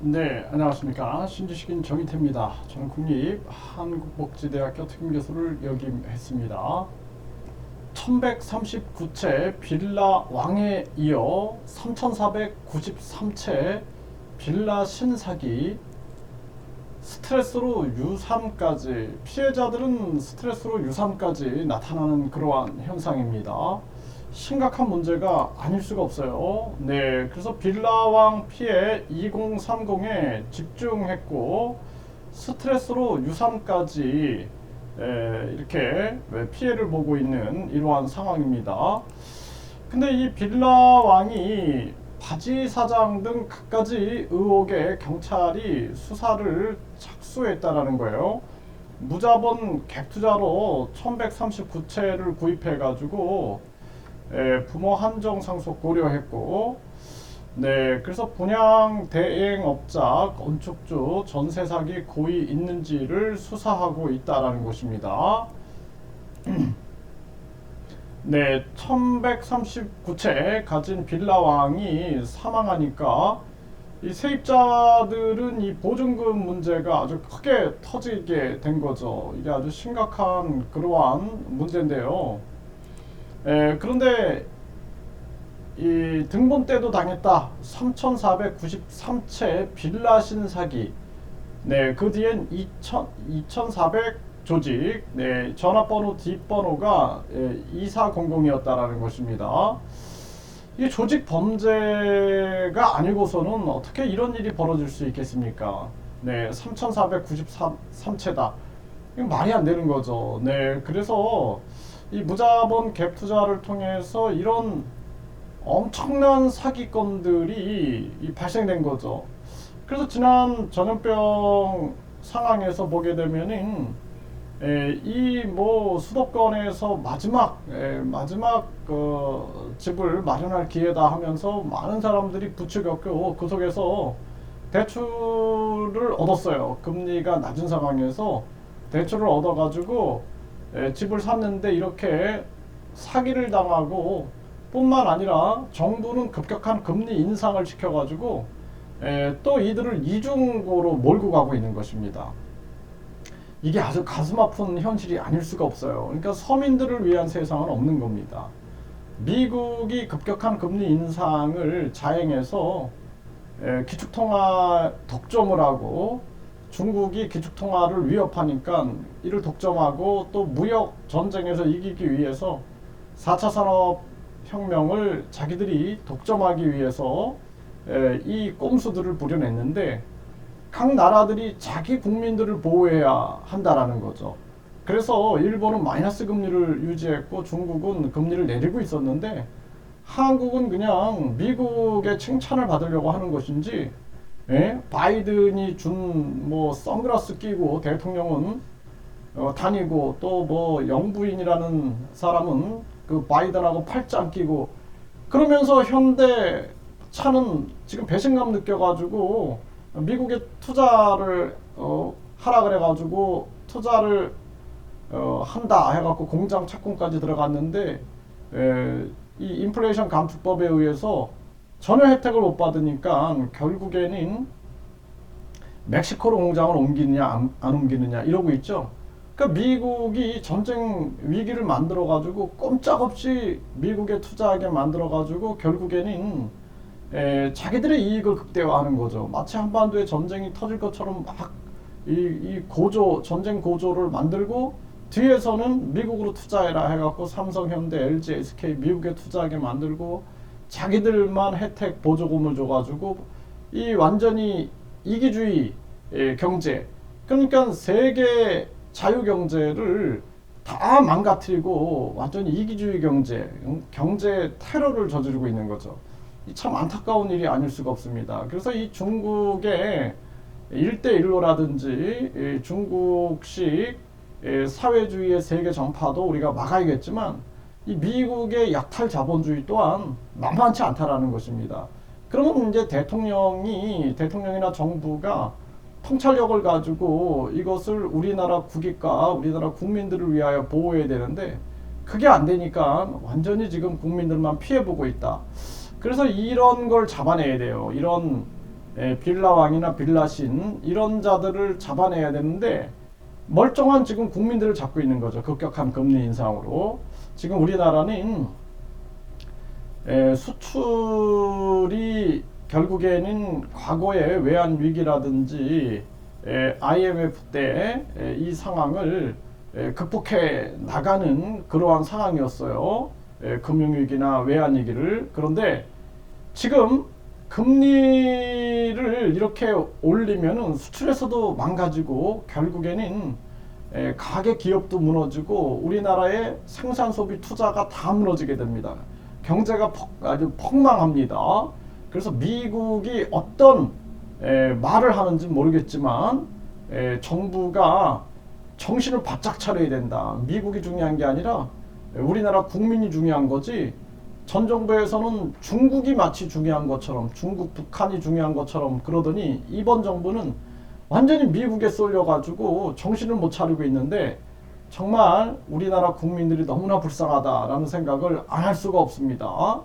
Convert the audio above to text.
네, 안녕하십니까. 신지식인 정희태입니다. 저는 국립한국복지대학교 특임교수를 역임했습니다. 1139채 빌라 왕에 이어 3493채 빌라 신사기, 스트레스로 유산까지, 피해자들은 스트레스로 유산까지 나타나는 그러한 현상입니다. 심각한 문제가 아닐 수가 없어요. 네, 그래서 빌라왕 피해 2030에 집중했고 스트레스로 유산까지 이렇게 피해를 보고 있는 이러한 상황입니다. 근데 이 빌라왕이 바지 사장 등 갖가지 의혹에 경찰이 수사를 착수했다라는 거예요. 무자본 갭 투자로 1139채를 구입해가지고 부모 한정 상속 고려했고, 네, 그래서 분양 대행업자, 건축주, 전세 사기 고의 있는지를 수사하고 있다라는 것입니다. 네, 1139채 가진 빌라왕이 사망하니까 이 세입자들은 이 보증금 문제가 아주 크게 터지게 된 거죠. 이게 아주 심각한 그러한 문제인데요. 그런데 이 등본 때도 당했다. 3,493채 빌라 신사기. 네, 그 뒤엔 2,400 조직. 네, 전화번호 뒷번호가 2400이었다라는 것입니다. 이게 조직 범죄가 아니고서는 어떻게 이런 일이 벌어질 수 있겠습니까? 네, 3,493채다. 이거 말이 안 되는 거죠. 네, 그래서 이 무자본 갭 투자를 통해서 이런 엄청난 사기건들이 발생된 거죠. 그래서 지난 전염병 상황에서 보게 되면은 이 뭐 수도권에서 마지막 집을 마련할 기회다 하면서 많은 사람들이 부추겼고 그 속에서 대출을 얻었어요. 금리가 낮은 상황에서 대출을 얻어가지고 집을 샀는데 이렇게 사기를 당하고 뿐만 아니라 정부는 급격한 금리 인상을 시켜가지고 또 이들을 이중고로 몰고 가고 있는 것입니다. 이게 아주 가슴 아픈 현실이 아닐 수가 없어요. 그러니까 서민들을 위한 세상은 없는 겁니다. 미국이 급격한 금리 인상을 자행해서 기축통화 독점을 하고 중국이 기축통화를 위협하니까 이를 독점하고 또 무역 전쟁에서 이기기 위해서 4차 산업혁명을 자기들이 독점하기 위해서 이 꼼수들을 부려냈는데 각 나라들이 자기 국민들을 보호해야 한다라는 거죠. 그래서 일본은 마이너스 금리를 유지했고 중국은 금리를 내리고 있었는데 한국은 그냥 미국의 칭찬을 받으려고 하는 것인지 바이든이 준 뭐 선글라스 끼고 대통령은 다니고 또 뭐 영부인이라는 사람은 그 바이든하고 팔짱 끼고 그러면서 현대 차는 지금 배신감 느껴가지고 미국에 투자를 하라 그래가지고 투자를 한다 해갖고 공장 착공까지 들어갔는데 이 인플레이션 감축법에 의해서 전혀 혜택을 못 받으니까 결국에는 멕시코로 공장을 옮기느냐 안 옮기느냐 이러고 있죠. 그러니까 미국이 전쟁 위기를 만들어가지고 꼼짝없이 미국에 투자하게 만들어가지고 결국에는 자기들의 이익을 극대화하는 거죠. 마치 한반도에 전쟁이 터질 것처럼 막 이 고조 전쟁 고조를 만들고 뒤에서는 미국으로 투자해라 해갖고 삼성, 현대, LG, SK 미국에 투자하게 만들고 자기들만 혜택 보조금을 줘가지고 이 완전히 이기주의 경제. 그러니까 세계 자유 경제를 다 망가뜨리고 완전히 이기주의 경제 테러를 저지르고 있는 거죠. 참 안타까운 일이 아닐 수가 없습니다. 그래서 이 중국의 1대1로라든지 중국식 사회주의의 세계 전파도 우리가 막아야겠지만 이 미국의 약탈 자본주의 또한 만만치 않다라는 것입니다. 그러면 이제 대통령이나 정부가 통찰력을 가지고 이것을 우리나라 국익과 우리나라 국민들을 위하여 보호해야 되는데 그게 안 되니까 완전히 지금 국민들만 피해보고 있다. 그래서 이런 걸 잡아내야 돼요. 이런 빌라왕이나 빌라신 이런 자들을 잡아내야 되는데 멀쩡한 지금 국민들을 잡고 있는 거죠. 급격한 금리 인상으로. 지금 우리나라는 수출이 결국에는 과거의 외환 위기라든지 IMF 때 이 상황을 극복해 나가는 그러한 상황이었어요. 금융위기나 외환위기를. 그런데 지금 금리를 이렇게 올리면은 수출에서도 망가지고 결국에는 가계 기업도 무너지고 우리나라의 생산 소비 투자가 다 무너지게 됩니다. 경제가 아주 폭망합니다. 그래서 미국이 어떤 말을 하는지 모르겠지만 정부가 정신을 바짝 차려야 된다. 미국이 중요한 게 아니라 우리나라 국민이 중요한 거지. 전 정부에서는 중국이 마치 중요한 것처럼, 중국, 북한이 중요한 것처럼 그러더니 이번 정부는 완전히 미국에 쏠려가지고 정신을 못 차리고 있는데 정말 우리나라 국민들이 너무나 불쌍하다라는 생각을 안 할 수가 없습니다.